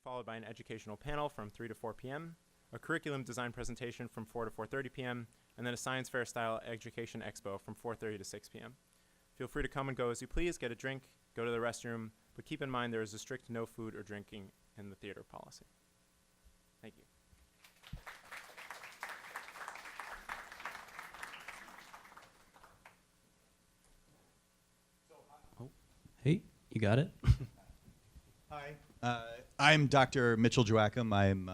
followed by an educational panel from 3 to 4 p.m., a curriculum design presentation from 4 to 4:30 p.m., and then a science fair style education expo from 4:30 to 6 p.m. Feel free to come and go as you please, get a drink, go to the restroom, but keep in mind there is a strict no food or drinking in the theater policy. Thank you. Hey, you got it? Hi. I'm Dr. Mitchell Joakim. I'm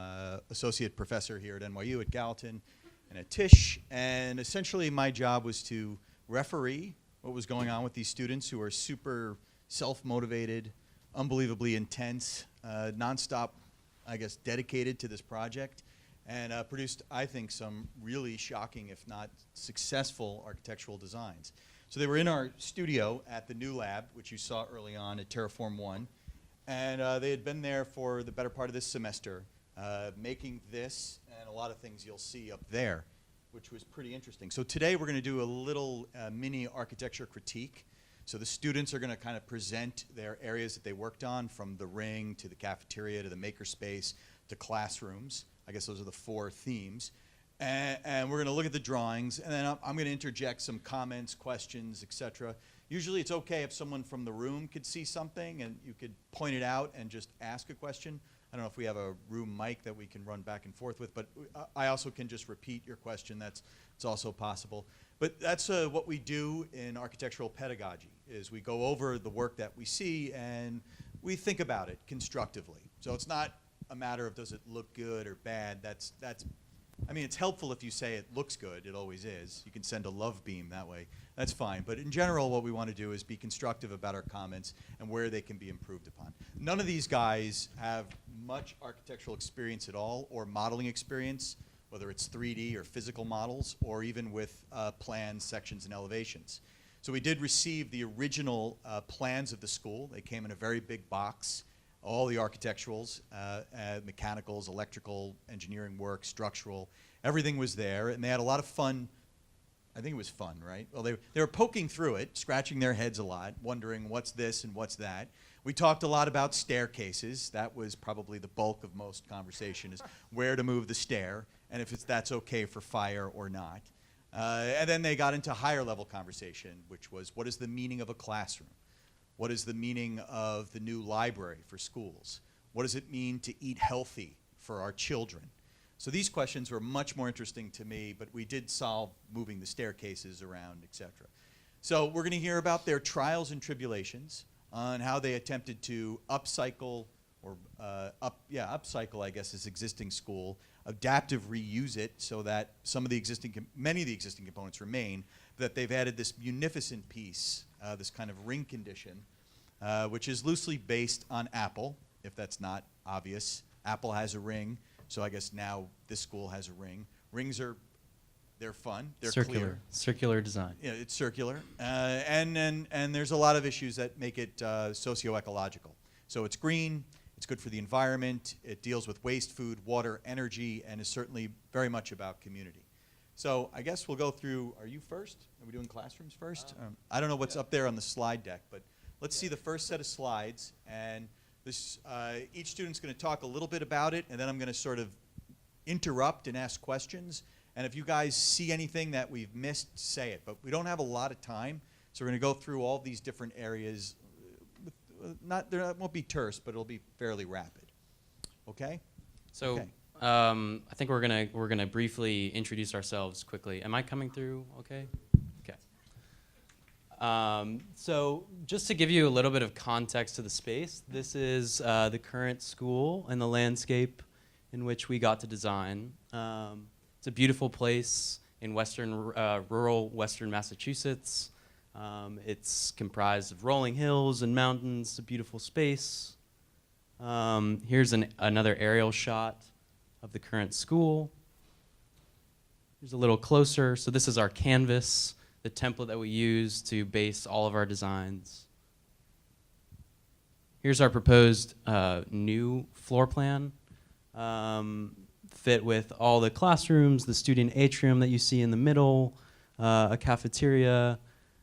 associate professor here at NYU at Gallatin and at Tisch. And essentially my job was to referee what was going on with these students who are super self-motivated, unbelievably intense, nonstop, I guess, dedicated to this project, and produced, I think, some really shocking, if not successful, architectural designs. So they were in our studio at the new lab, which you saw early on at Terraform 1. And they had been there for the better part of this semester, making this and a lot of things you'll see up there, which was pretty interesting. So today we're going to do a little mini architecture critique. So the students are going to kind of present their areas that they worked on, from the ring to the cafeteria to the makerspace to classrooms. I guess those are the 4 themes. And we're going to look at the drawings, and then I'm going to interject some comments, questions, etc. Usually it's okay if someone from the room could see something and you could point it out and just ask a question. I don't know if we have a room mic that we can run back and forth with, but I also can just repeat your question. It's also possible. But that's what we do in architectural pedagogy, is we go over the work that we see and we think about it constructively. So it's not a matter of does it look good or bad. I mean, it's helpful if you say it looks good. It always is. You can send a love beam that way. That's fine. But in general, what we want to do is be constructive about our comments and where they can be improved upon. None of these guys have much architectural experience at all, or modeling experience, whether it's 3D or physical models, or even with plans, sections, and elevations. So we did receive the original plans of the school. They came in a very big box. All the architecturals, mechanicals, electrical, engineering work, structural, everything was there, and they had a lot of fun. I think it was fun, right? Well, they were poking through it, scratching their heads a lot, wondering what's this and what's that. We talked a lot about staircases. That was probably the bulk of most conversation, is where to move the stair, and if that's okay for fire or not. And then they got into higher level conversation, which was, what is the meaning of a classroom? What is the meaning of the new library for schools? What does it mean to eat healthy for our children? So these questions were much more interesting to me, but we did solve moving the staircases around, etc. So we're going to hear about their trials and tribulations, on how they attempted to upcycle, or upcycle, I guess, this existing school, adaptive reuse it so that many of the existing components remain, that they've added this munificent piece, this kind of ring condition, which is loosely based on Apple, if that's not obvious. Apple has a ring, so I guess now this school has a ring. Rings they're fun, they're clear. Circular design. Yeah, it's circular, and there's a lot of issues that make it socio-ecological. So it's green, it's good for the environment, it deals with waste, food, water, energy, and is certainly very much about community. So I guess we'll go through, are you first? Are we doing classrooms first? I don't know what's up there on the slide deck, but let's see the first set of slides. And this, each student's going to talk a little bit about it, and then I'm going to sort of interrupt and ask questions. And if you guys see anything that we've missed, say it. But we don't have a lot of time, so we're going to go through all these different areas. There won't be terse, but it'll be fairly rapid. Okay? So. Okay. I think we're gonna briefly introduce ourselves quickly. Am I coming through okay? Okay. So just to give you a little bit of context to the space, this is the current school and the landscape in which we got to design. It's a beautiful place in rural western Massachusetts. It's comprised of rolling hills and mountains, a beautiful space. Here's another aerial shot of the current school. Here's a little closer. So this is our canvas, the template that we use to base all of our designs. Here's our proposed new floor plan, fit with all the classrooms, the student atrium that you see in the middle, a cafeteria,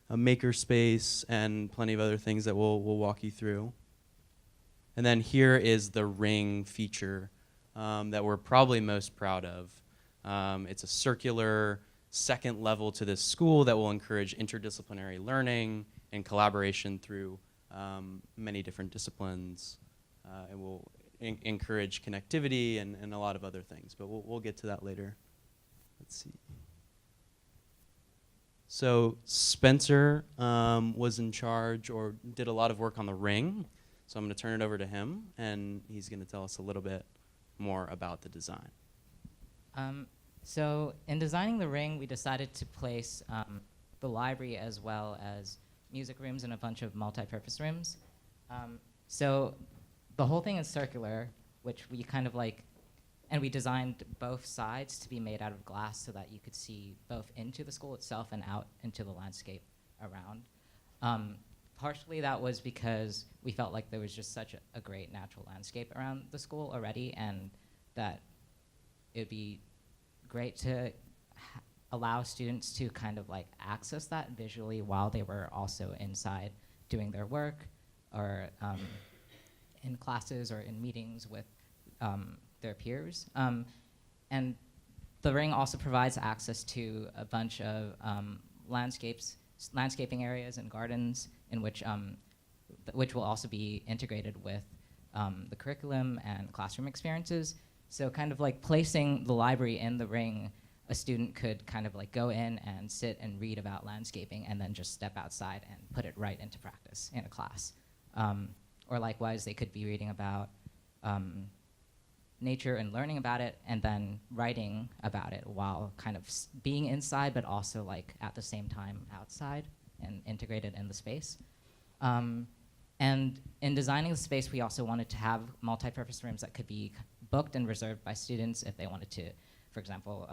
a makerspace, and plenty of other things that we'll walk you through. And then here is the ring feature that we're probably most proud of. It's a circular second level to this school that will encourage interdisciplinary learning and collaboration through many different disciplines. It will encourage connectivity and a lot of other things, but we'll get to that later. Let's see. So Spencer was in charge or did a lot of work on the ring. So I'm going to turn it over to him, and he's going to tell us a little bit more about the design. So in designing the ring, we decided to place the library as well as music rooms and a bunch of multi-purpose rooms. So the whole thing is circular, which we kind of like, and we designed both sides to be made out of glass so that you could see both into the school itself and out into the landscape around. Partially that was because we felt like there was just such a great natural landscape around the school already, and that it'd be great to allow students to kind of like access that visually while they were also inside doing their work or in classes or in meetings with their peers. And the ring also provides access to a bunch of landscaping areas and gardens in which will also be integrated with the curriculum and classroom experiences. So kind of like placing the library in the ring, a student could kind of like go in and sit and read about landscaping and then just step outside and put it right into practice in a class. Or likewise, they could be reading about nature and learning about it and then writing about it while kind of being inside, but also like at the same time outside and integrated in the space. And in designing the space, we also wanted to have multi-purpose rooms that could be booked and reserved by students if they wanted to, for example,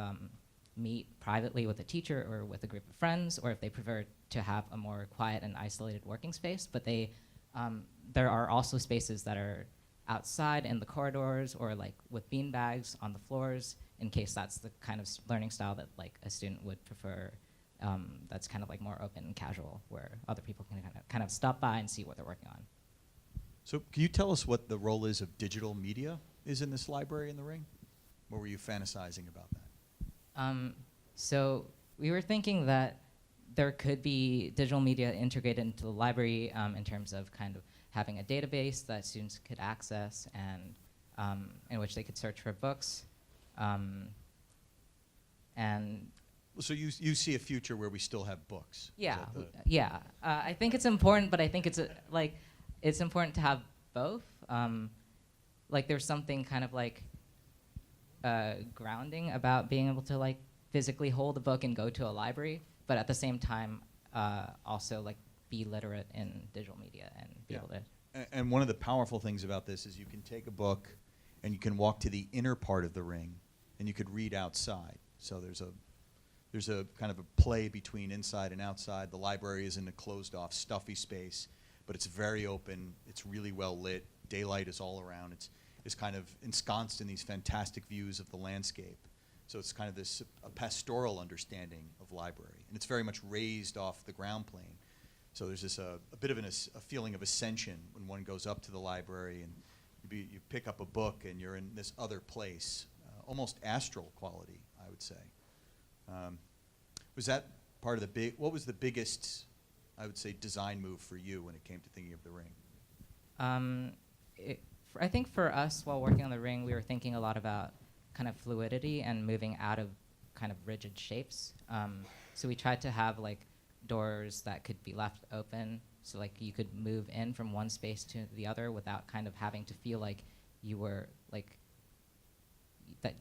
meet privately with a teacher or with a group of friends, or if they prefer to have a more quiet and isolated working space. But there are also spaces that are outside in the corridors or like with bean bags on the floors in case that's the kind of learning style that like a student would prefer. That's kind of like more open and casual, where other people can kind of stop by and see what they're working on. So can you tell us what the role is of digital media is in this library in the ring? What were you fantasizing about that? So we were thinking that there could be digital media integrated into the library in terms of kind of having a database that students could access and in which they could search for books. And so you see a future where we still have books? Yeah, yeah. I think it's important, but I think it's important to have both. Like there's something kind of like grounding about being able to like physically hold a book and go to a library, but at the same time also like be literate in digital media and be able to. And one of the powerful things about this is you can take a book and you can walk to the inner part of the ring and you could read outside. So there's a kind of a play between inside and outside. The library is in a closed off, stuffy space, but it's very open. It's really well lit. Daylight is all around. It's kind of ensconced in these fantastic views of the landscape. So it's kind of this a pastoral understanding of library. And it's very much raised off the ground plane. So there's this a bit of a feeling of ascension when one goes up to the library and you pick up a book and you're in this other place, almost astral quality, I would say. Was that part of what was the biggest, I would say, design move for you when it came to thinking of the ring? I think for us, while working on the ring, we were thinking a lot about kind of fluidity and moving out of kind of rigid shapes. So we tried to have like doors that could be left open, so like you could move in from one space to the other without kind of having to feel like you were like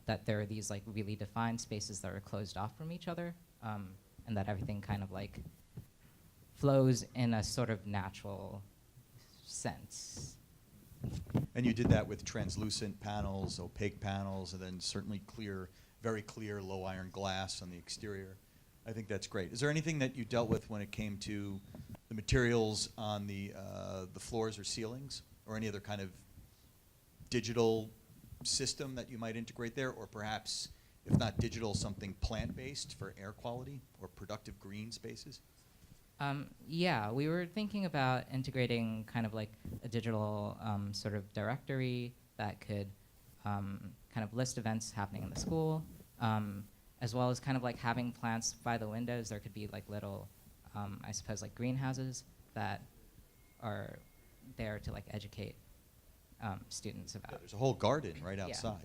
that there are these like really defined spaces that are closed off from each other, and that everything kind of like flows in a sort of natural sense. And you did that with translucent panels, opaque panels, and then certainly clear, very clear low iron glass on the exterior. I think that's great. Is there anything that you dealt with when it came to the materials on the floors or ceilings, or any other kind of digital system that you might integrate there, or perhaps, if not digital, something plant-based for air quality or productive green spaces? Yeah, we were thinking about integrating kind of like a digital sort of directory that could kind of list events happening in the school, as well as kind of like having plants by the windows. There could be like little, I suppose, like greenhouses that are there to like educate students Yeah, about. there's a whole garden right Yeah. outside.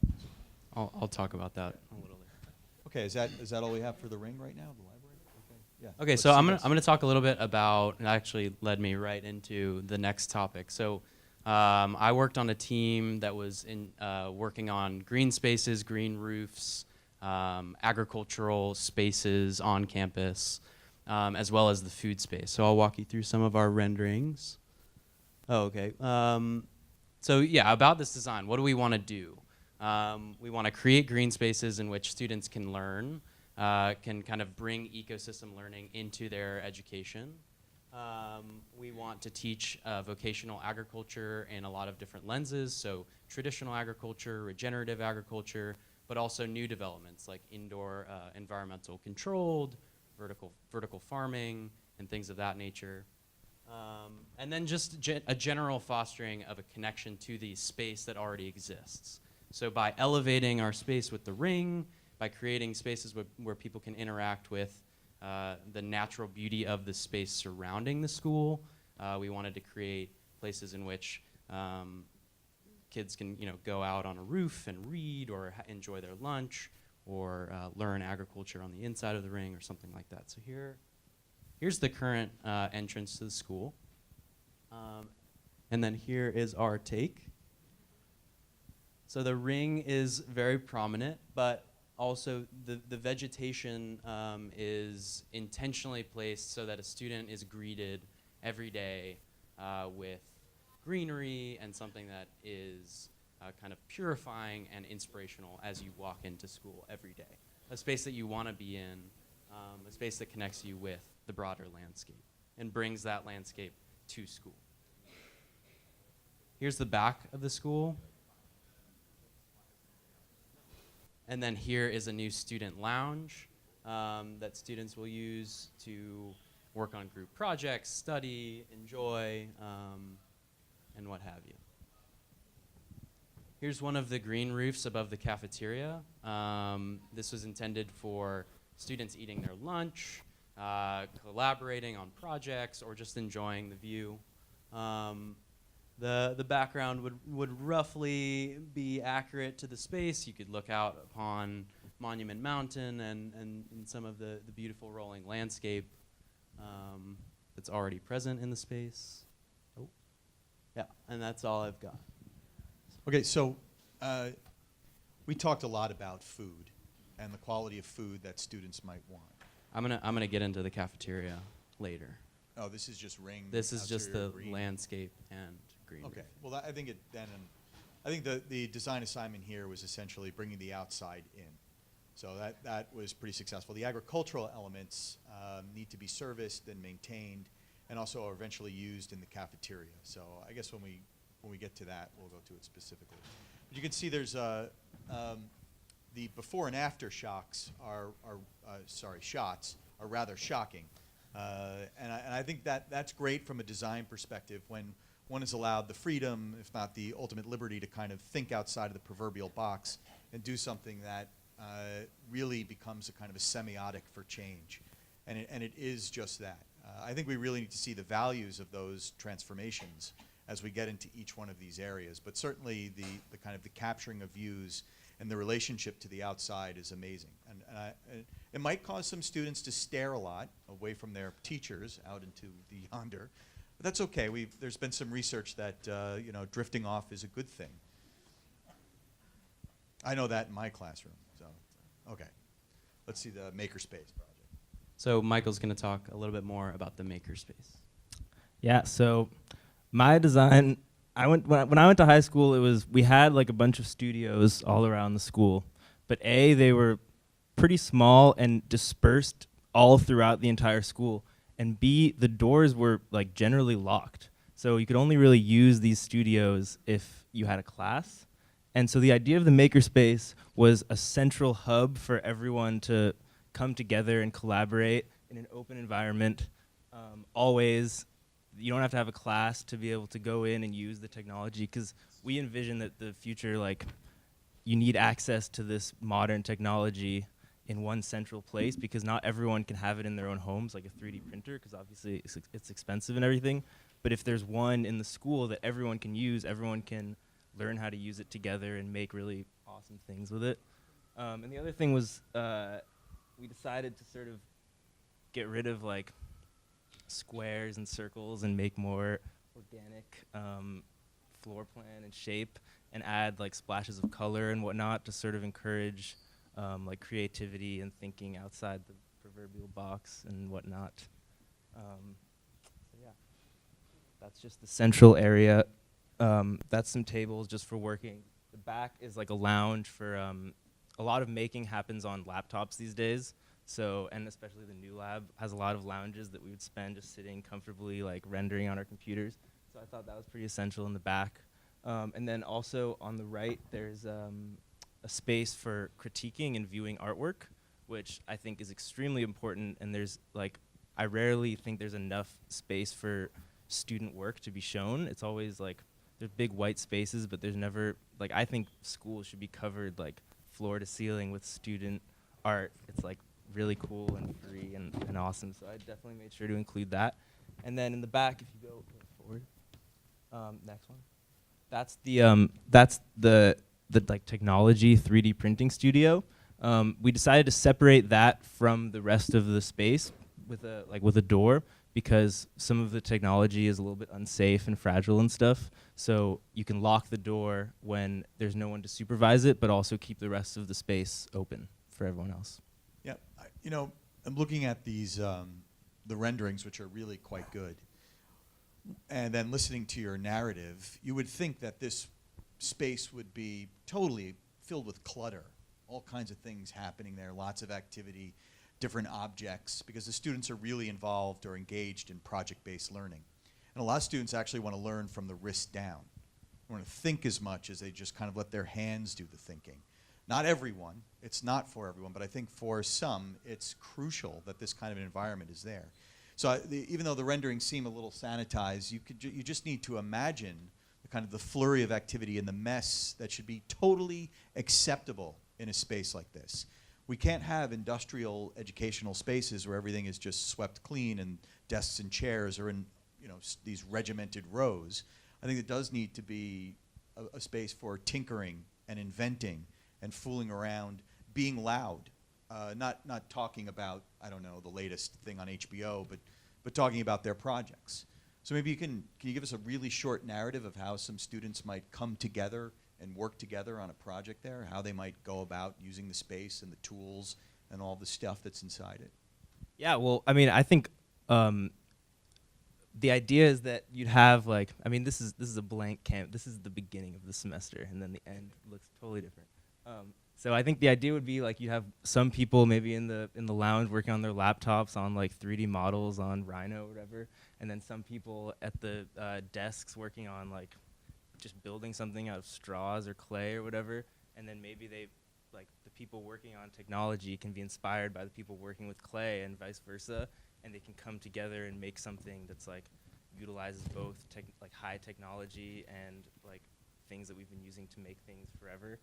I'll talk about that a little later. Okay, is that all we have for the ring right now, the library? Okay, yeah. Okay, Let's so see I'm this. gonna talk a little bit about. It actually led me right into the next topic. So I worked on a team that was working on green spaces, green roofs, agricultural spaces on campus, as well as the food space. So I'll walk you through some of our renderings. Oh, okay. So yeah, about this design, what do we want to do? We want to create green spaces in which students can learn, can kind of bring ecosystem learning into their education. We want to teach vocational agriculture in a lot of different lenses, so traditional agriculture, regenerative agriculture, but also new developments like indoor environmental controlled, vertical farming, and things of that nature. And then just a general fostering of a connection to the space that already exists. So by elevating our space with the ring, by creating spaces where people can interact with the natural beauty of the space surrounding the school, we wanted to create places in which kids can go out on a roof and read or enjoy their lunch or learn agriculture on the inside of the ring or something like that. So here's the current entrance to the school. And then here is our take. So the ring is very prominent, but also the vegetation is intentionally placed so that a student is greeted every day with greenery and something that is kind of purifying and inspirational as you walk into school every day. A space that you want to be in, a space that connects you with the broader landscape and brings that landscape to school. Here's the back of the school. And then here is a new student lounge that students will use to work on group projects, study, enjoy, and what have you. Here's one of the green roofs above the cafeteria. This was intended for students eating their lunch, collaborating on projects, or just enjoying the view. The background would roughly be accurate to the space. You could look out upon Monument Mountain and some of the beautiful rolling landscape that's already present in the space. Oh, yeah, and that's all I've got. Okay, so we talked a lot about food and the quality of food that students might want. I'm gonna get into the cafeteria later. Oh, this is just ring. This is just the green. landscape and green. Okay. Well, I think the design assignment here was essentially bringing the outside in. So that was pretty successful. The agricultural elements need to be serviced and maintained, and also are eventually used in the cafeteria. So I guess when we get to that, we'll go to it specifically. But you can see there's the before and after shots are rather shocking. And I think that's great from a design perspective when one is allowed the freedom, if not the ultimate liberty, to kind of think outside of the proverbial box and do something that really becomes a kind of a semiotic for change. And it is just that. I think we really need to see the values of those transformations as we get into each one of these areas. But certainly the kind of the capturing of views and the relationship to the outside is amazing. And it might cause some students to stare a lot away from their teachers out into the yonder. But that's okay. There's been some research that drifting off is a good thing. I know that in my classroom. So, okay. Let's see the Makerspace project. So Michael's going to talk a little bit more about the Makerspace. Yeah, so my design, when I went to high school, we had like a bunch of studios all around the school, but they were pretty small and dispersed all throughout the entire school, and B, the doors were like generally locked. So you could only really use these studios if you had a class. And so the idea of the Makerspace was a central hub for everyone to come together and collaborate in an open environment always, you don't have to have a class to be able to go in and use the technology, because we envision that the future, like, you need access to this modern technology in one central place, because not everyone can have it in their own homes, like a 3D printer, because obviously it's expensive and everything. But if there's one in the school that everyone can use, everyone can learn how to use it together and make really awesome things with it. And the other thing was we decided to sort of get rid of like squares and circles and make more organic floor plan and shape, and add like splashes of color and whatnot to sort of encourage like creativity and thinking outside the proverbial box and whatnot. So yeah, that's just the central area. That's some tables just for working. The back is like a lounge for a lot of making happens on laptops these days. So, and especially the new lab has a lot of lounges that we would spend just sitting comfortably, like rendering on our computers. So I thought that was pretty essential in the back. And then also on the right, there's a space for critiquing and viewing artwork, which I think is extremely important. And there's like, I rarely think there's enough space for student work to be shown. It's always like, there's big white spaces, but there's never, like, I think schools should be covered like floor to ceiling with student art. It's like really cool and free and awesome. So I definitely made sure to include that. And then in the back, if you go forward, next one. That's the like technology 3D printing studio. We decided to separate that from the rest of the space with a door, because some of the technology is a little bit unsafe and fragile and stuff. So you can lock the door when there's no one to supervise it, but also keep the rest of the space open for everyone else. Yeah, I'm looking at these, the renderings, which are really quite good. And then listening to your narrative, you would think that this space would be totally filled with clutter, all kinds of things happening there, lots of activity, different objects, because the students are really involved or engaged in project-based learning. And a lot of students actually want to learn from the wrist down. They want to think as much as they just kind of let their hands do the thinking. Not everyone, it's not for everyone, but I think for some, it's crucial that this kind of an environment is there. So even though the renderings seem a little sanitized, you just need to imagine the kind of the flurry of activity and the mess that should be totally acceptable in a space like this. We can't have industrial educational spaces where everything is just swept clean and desks and chairs are in these regimented rows. I think it does need to be a space for tinkering and inventing and fooling around, being loud, not talking about, I don't know, the latest thing on HBO, but talking about their projects. So maybe can you give us a really short narrative of how some students might come together and work together on a project there, how they might go about using the space and the tools and all the stuff that's inside it? Yeah, well, I mean, I think the idea is that you'd have like, I mean, this is a blank canvas. This is the beginning of the semester, and then the end looks totally different. So I think the idea would be like you have some people maybe in the lounge working on their laptops on like 3D models on Rhino or whatever, and then some people at the desks working on like just building something out of straws or clay or whatever, and then maybe the people working on technology can be inspired by the people working with clay and vice versa, and they can come together and make something that's like utilizes both like high technology and like things that we've been using to make things forever.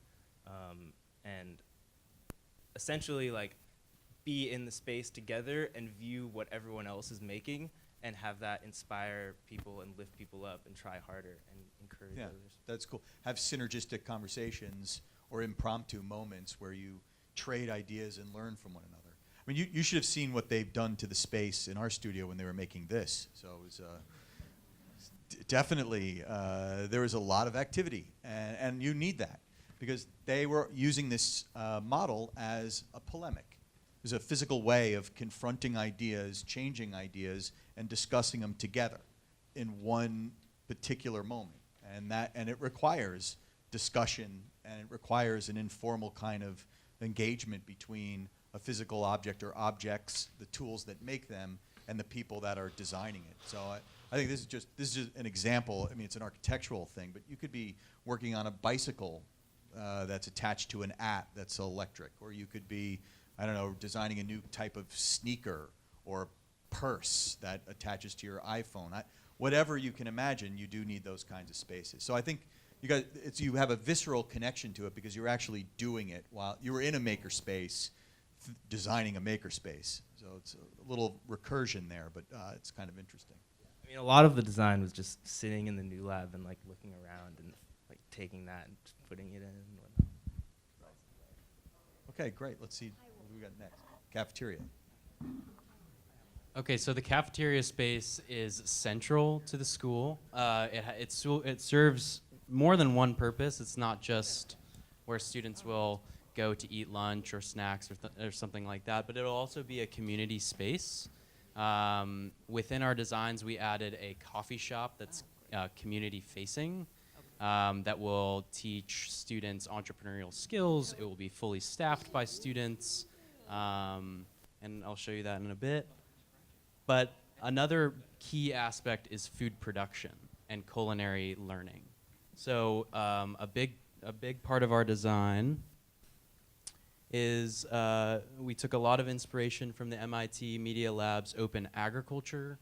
And essentially like be in the space together and view what everyone else is making and have that inspire people and lift people up and try harder and encourage others. That's cool. Have synergistic conversations or impromptu moments where you trade ideas and learn from one another. I mean, you should have seen what they've done to the space in our studio when they were making this. So it was definitely, there was a lot of activity, and you need that, because they were using this model as a polemic. It was a physical way of confronting ideas, changing ideas, and discussing them together in one particular moment. And it requires discussion, and it requires an informal kind of engagement between a physical object or objects, the tools that make them, and the people that are designing it. So I think this is just an example. I mean, it's an architectural thing, but you could be working on a bicycle that's attached to an app that's electric, or you could be, I don't know, designing a new type of sneaker or purse that attaches to your iPhone. Whatever you can imagine, you do need those kinds of spaces. So I think you have a visceral connection to it because you're actually doing it while you were in a makerspace, designing a makerspace. So it's a little recursion there, but it's kind of interesting. I mean, a lot of the design was just sitting in the new lab and like looking around and like taking that and just putting it in and whatnot. Okay, great. Let's see what we got next. Cafeteria. Okay, so the cafeteria space is central to the school. It serves more than one purpose. It's not just where students will go to eat lunch or snacks or something like that, but it'll also be a community space. Within our designs, we added a coffee shop that's community facing that will teach students entrepreneurial skills. It will be fully staffed by students, and I'll show you that in a bit. But another key aspect is food production and culinary learning. So a big part of our design is we took a lot of inspiration from the MIT Media Lab's Open Agriculture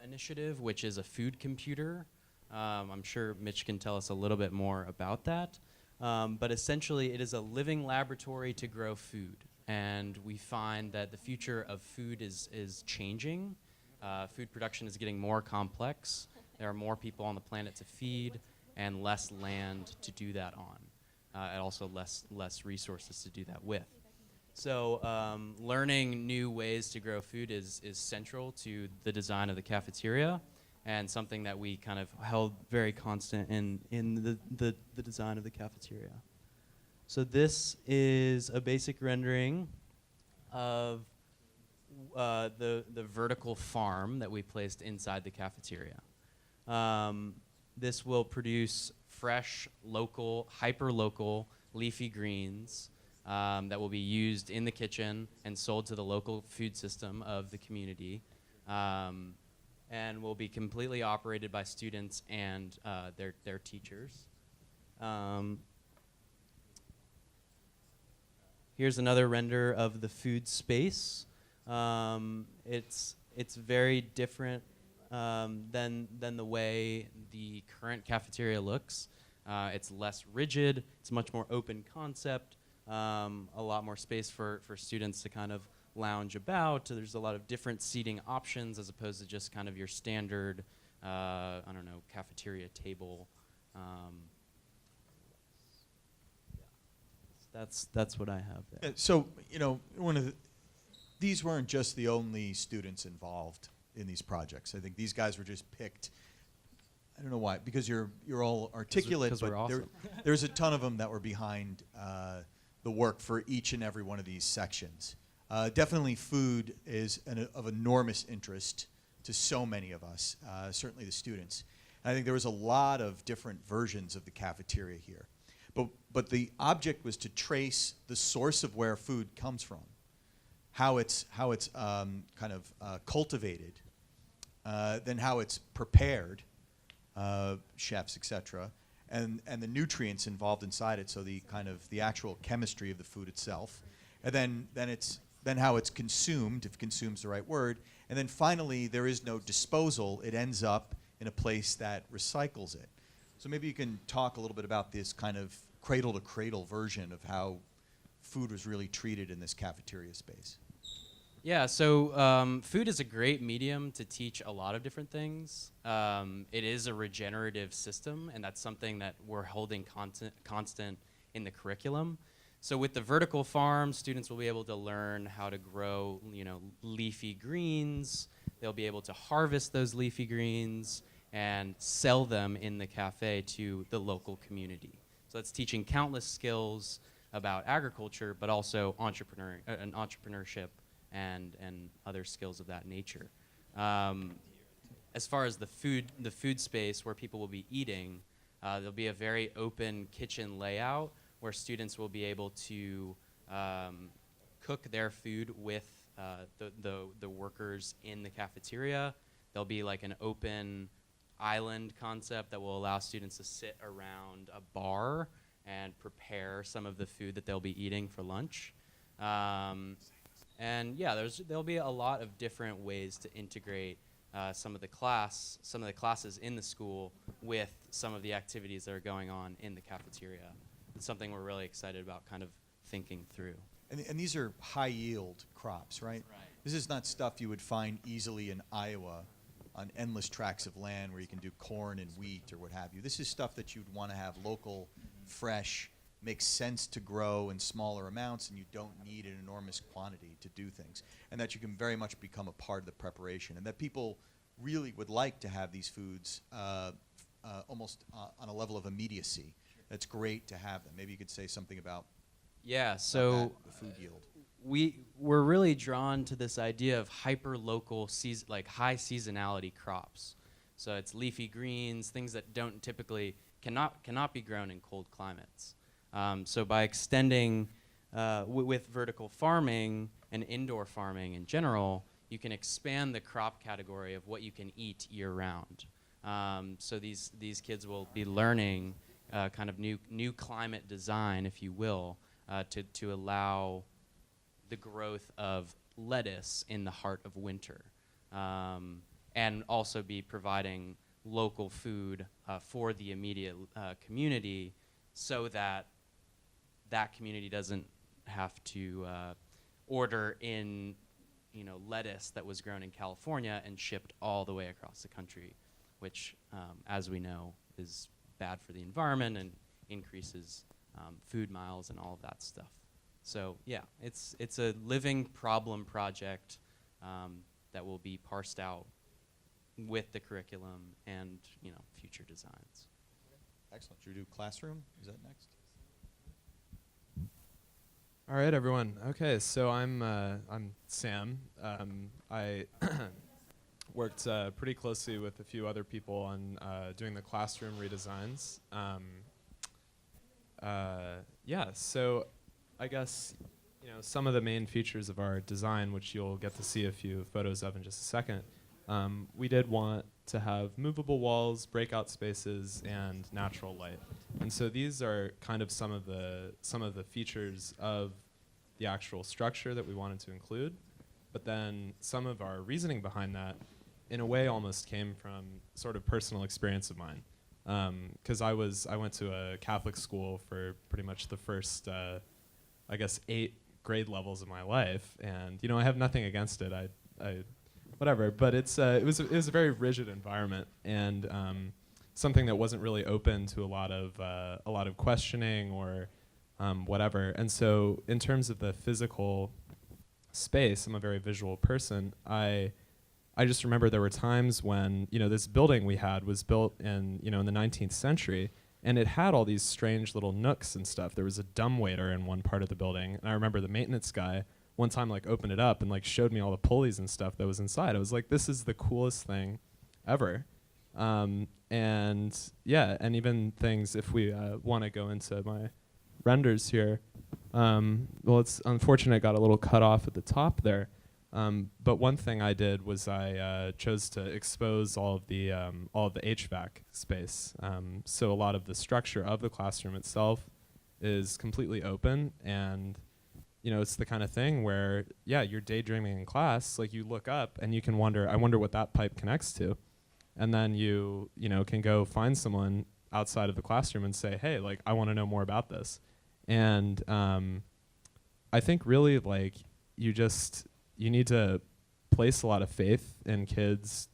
initiative, which is a food computer. I'm sure Mitch can tell us a little bit more about that. But essentially, it is a living laboratory to grow food. And we find that the future of food is changing. Food production is getting more complex. There are more people on the planet to feed and less land to do that on. And also less resources to do that with. So learning new ways to grow food is central to the design of the cafeteria and something that we kind of held very constant in the design of the cafeteria. So this is a basic rendering of the vertical farm that we placed inside the cafeteria. This will produce fresh, local, hyper-local leafy greens that will be used in the kitchen and sold to the local food system of the community, and will be completely operated by students and their teachers. Here's another render of the food space. It's very different than the way the current cafeteria looks. It's less rigid. It's a much more open concept. A lot more space for students to kind of lounge about. There's a lot of different seating options as opposed to just kind of your standard, cafeteria table. That's what I have there. So, these weren't just the only students involved in these projects. I think these guys were just picked. I don't know why, because you're all articulate, but we're awesome. there's a ton of them that were behind the work for each and every one of these sections. Definitely food is of enormous interest to so many of us, certainly the students. And I think there was a lot of different versions of the cafeteria here. But the object was to trace the source of where food comes from, how it's kind of cultivated, then how it's prepared, chefs, etc., and the nutrients involved inside it. So the actual chemistry of the food itself, and then how it's consumed, if consume's the right word, and then finally there is no disposal. It ends up in a place that recycles it. So maybe you can talk a little bit about this kind of cradle-to-cradle version of how food was really treated in this cafeteria space. Yeah, so food is a great medium to teach a lot of different things. It is a regenerative system, and that's something that we're holding constant in the curriculum. So with the vertical farm, students will be able to learn how to grow, leafy greens. They'll be able to harvest those leafy greens and sell them in the cafe to the local community. So that's teaching countless skills about agriculture, but also entrepreneurship and other skills of that nature. As far as the food space where people will be eating, there'll be a very open kitchen layout where students will be able to cook their food with the workers in the cafeteria. There'll be like an open island concept that will allow students to sit around a bar and prepare some of the food that they'll be eating for lunch. And yeah, there'll be a lot of different ways to integrate some of the classes in the school with some of the activities that are going on in the cafeteria. It's something we're really excited about kind of thinking through. And these are high yield crops, right? Right. This is not stuff you would find easily in Iowa on endless tracts of land where you can do corn and wheat or what have you. This is stuff that you'd want to have local, fresh, makes sense to grow in smaller amounts, and you don't need an enormous quantity to do things. And that you can very much become a part of the preparation. And that people really would like to have these foods almost on a level of immediacy. That's great to have them. Maybe you could say something about So the food yield. we're really drawn to this idea of hyper-local, like high seasonality crops. So it's leafy greens, things that don't typically cannot be grown in cold climates. So by extending with vertical farming and indoor farming in general, you can expand the crop category of what you can eat year-round. So these kids will be learning kind of new climate design, if you will, to allow the growth of lettuce in the heart of winter, and also be providing local food for the immediate community, so that community doesn't have to order in, lettuce that was grown in California and shipped all the way across the country, which, as we know, is bad for the environment and increases food miles and all of that stuff. So yeah, it's a living problem project that will be parsed out with the curriculum and future designs. Excellent. Should we do classroom? Is that next? All right, everyone. Okay, so I'm Sam. I worked pretty closely with a few other people on doing the classroom redesigns. Yeah, so I guess some of the main features of our design, which you'll get to see a few photos of in just a second. We did want to have movable walls, breakout spaces, and natural light. And so these are kind of some of the features of the actual structure that we wanted to include. But then some of our reasoning behind that, in a way, almost came from sort of personal experience of mine. Because I went to a Catholic school for pretty much the first, 8 grade levels of my life, and I have nothing against it. I whatever, but it was a very rigid environment, and something that wasn't really open to a lot of questioning or whatever. And so, in terms of the physical space, I'm a very visual person. I just remember there were times when this building we had was built in in the 19th century, and it had all these strange little nooks and stuff. There was a dumbwaiter in one part of the building, and I remember the maintenance guy one time opened it up and showed me all the pulleys and stuff that was inside. I was like, this is the coolest thing ever. And yeah, and even things, if we want to go into my renders here, well, it's unfortunate it got a little cut off at the top there. But one thing I did was I chose to expose all of the HVAC space. So a lot of the structure of the classroom itself is completely open, and it's the kind of thing where you're daydreaming in class. You look up and you can wonder, I wonder what that pipe connects to, and then you can go find someone outside of the classroom and say, hey, I want to know more about this. And I think really you need to place a lot of faith in kids.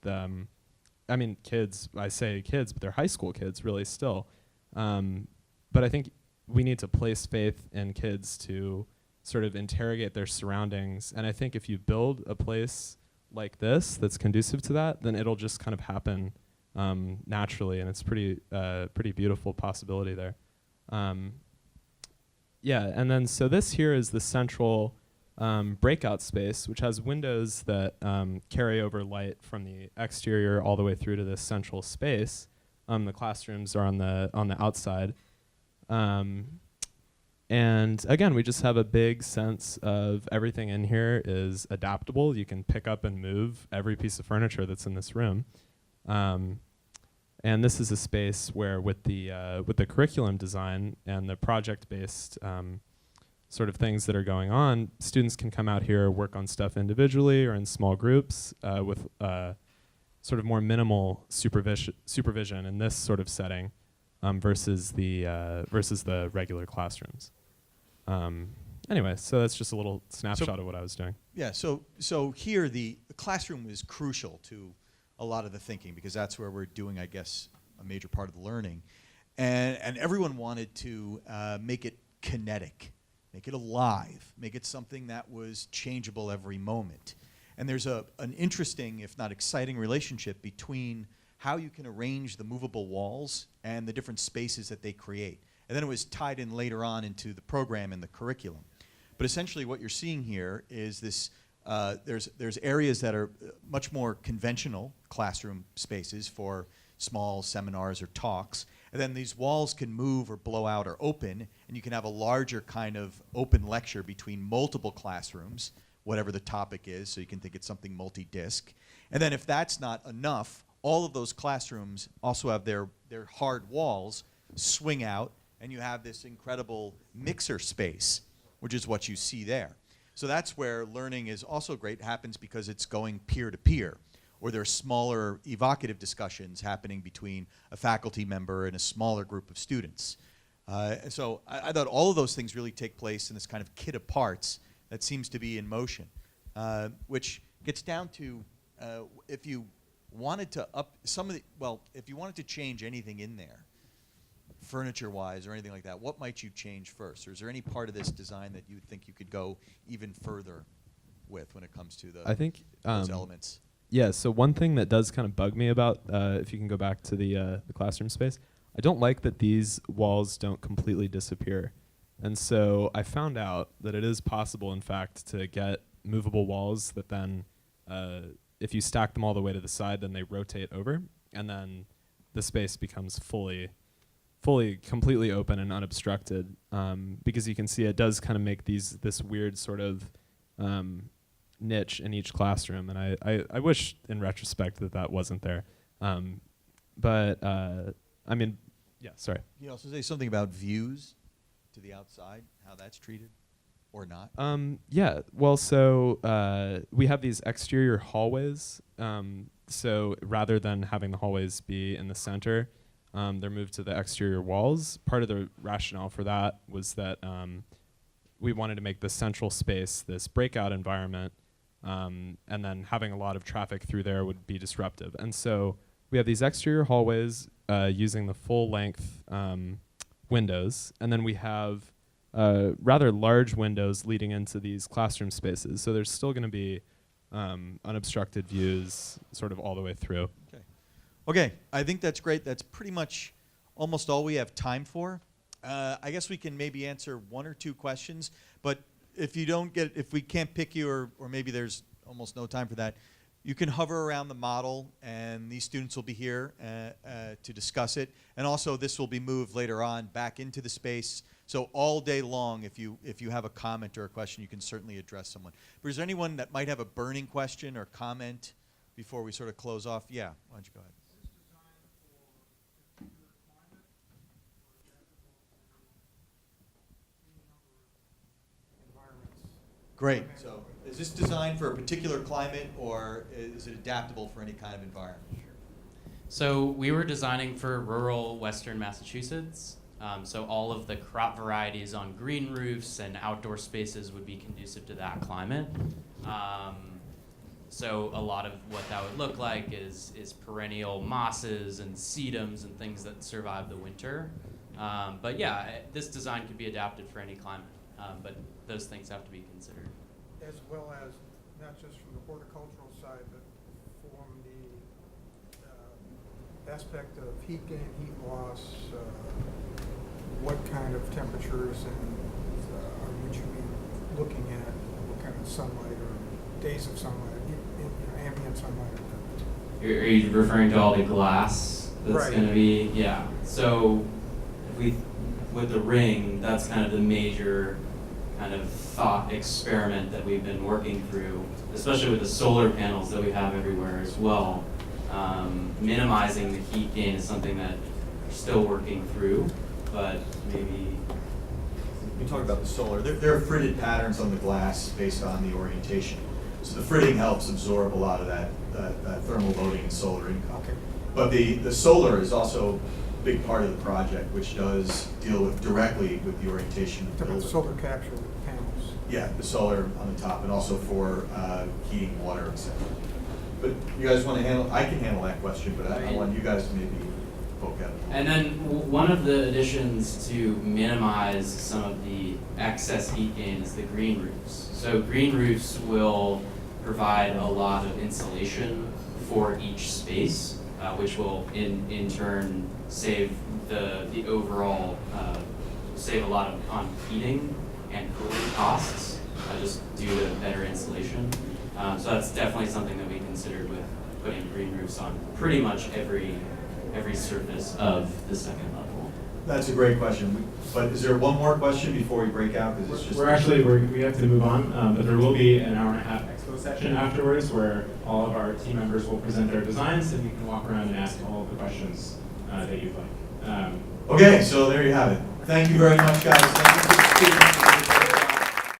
Kids, I say kids, but they're high school kids really still. But I think we need to place faith in kids to sort of interrogate their surroundings. And I think if you build a place like this that's conducive to that, then it'll just kind of happen naturally. And it's pretty beautiful possibility there. And then so this here is the central breakout space, which has windows that carry over light from the exterior all the way through to this central space. The classrooms are on the outside. And again, we just have a big sense of everything in here is adaptable. You can pick up and move every piece of furniture that's in this room. And this is a space where with the curriculum design and the project-based sort of things that are going on, students can come out here, work on stuff individually or in small groups with sort of more minimal supervision in this sort of setting versus the regular classrooms. Anyway, so that's just a little snapshot of what I was doing. Yeah, so here the classroom is crucial to a lot of the thinking because that's where we're doing, I guess, a major part of the learning. And everyone wanted to make it kinetic, make it alive, make it something that was changeable every moment. And there's an interesting, if not exciting, relationship between how you can arrange the movable walls and the different spaces that they create. And then it was tied in later on into the program and the curriculum. But essentially what you're seeing here is this, there's areas that are much more conventional classroom spaces for small seminars or talks. And then these walls can move or blow out or open, and you can have a larger kind of open lecture between multiple classrooms, whatever the topic is, so you can think it's something multi-disc. And then if that's not enough, all of those classrooms also have their hard walls swing out, and you have this incredible mixer space, which is what you see there. So that's where learning is also great. It happens because it's going peer-to-peer, or there are smaller evocative discussions happening between a faculty member and a smaller group of students. So I thought all of those things really take place in this kind of kit of parts that seems to be in motion, which gets down to if you wanted to if you wanted to change anything in there, furniture-wise or anything like that, what might you change first? Or is there any part of this design that you think you could go even further with when it comes to those elements? Yeah, so one thing that does kind of bug me about, if you can go back to the classroom space, I don't like that these walls don't completely disappear. And so I found out that it is possible, in fact, to get movable walls that then, if you stack them all the way to the side, then they rotate over, and then the space becomes completely open and unobstructed, because you can see it does kind of make this weird sort of niche in each classroom, and I wish in retrospect that wasn't there. But I mean, yeah, sorry. Can you also say something about views to the outside, how that's treated or not? Yeah, well, so we have these exterior hallways. So rather than having the hallways be in the center, they're moved to the exterior walls. Part of the rationale for that was that we wanted to make the central space this breakout environment, and then having a lot of traffic through there would be disruptive. And so we have these exterior hallways using the full-length windows, and then we have rather large windows leading into these classroom spaces. So there's still going to be unobstructed views sort of all the way through. Okay, I think that's great. That's pretty much almost all we have time for. I guess we can maybe answer one or two questions, but if we can't pick you, or maybe there's almost no time for that, you can hover around the model, and these students will be here to discuss it. And also, this will be moved later on back into the space. So all day long, if you have a comment or a question, you can certainly address someone. But is there anyone that might have a burning question or comment before we sort of close off? Yeah, why don't you go ahead? Great. So is this designed for a particular climate, or is it adaptable for any kind of environment? So we were designing for rural western Massachusetts. So all of the crop varieties on green roofs and outdoor spaces would be conducive to that climate. So a lot of what that would look like is perennial mosses and sedums and things that survive the winter. But yeah, this design could be adapted for any climate. But those things have to be considered. As well as not just from the horticultural side, but from the aspect of heat gain, heat loss, what kind of temperatures and would you be looking at, what kind of sunlight or days of sunlight, ambient sunlight. Are you referring to all the glass that's going to be? Yeah. So with the ring, that's kind of the major kind of thought experiment that we've been working through, especially with the solar panels that we have everywhere as well. Minimizing the heat gain is something that we're still working through, but maybe You talk about the solar. There are fritted patterns on the glass based on the orientation. So the fritting helps absorb a lot of that thermal loading and solar income. Okay. But the solar is also a big part of the project, which does deal with directly with the orientation of the Talking building. about solar capture panels. Yeah, the solar on the top, and also for heating water, etc. But you guys want to handle? I can handle that question, but I want you guys to maybe poke at it. And then one of the additions to minimize some of the excess heat gain is the green roofs. So green roofs will provide a lot of insulation for each space, which will in turn save the overall save a lot on heating and cooling costs, just due to better insulation. So that's definitely something that we considered with putting green roofs on pretty much every surface of the second level. That's a great question. But is there one more question before we break out? Because it's just we have to move on, but there will be an hour and a half expo section afterwards where all of our team members will present their designs, and you can walk around and ask all of the questions that you'd like. Okay, so there you have it. Thank you very much, guys. Thank you for speaking.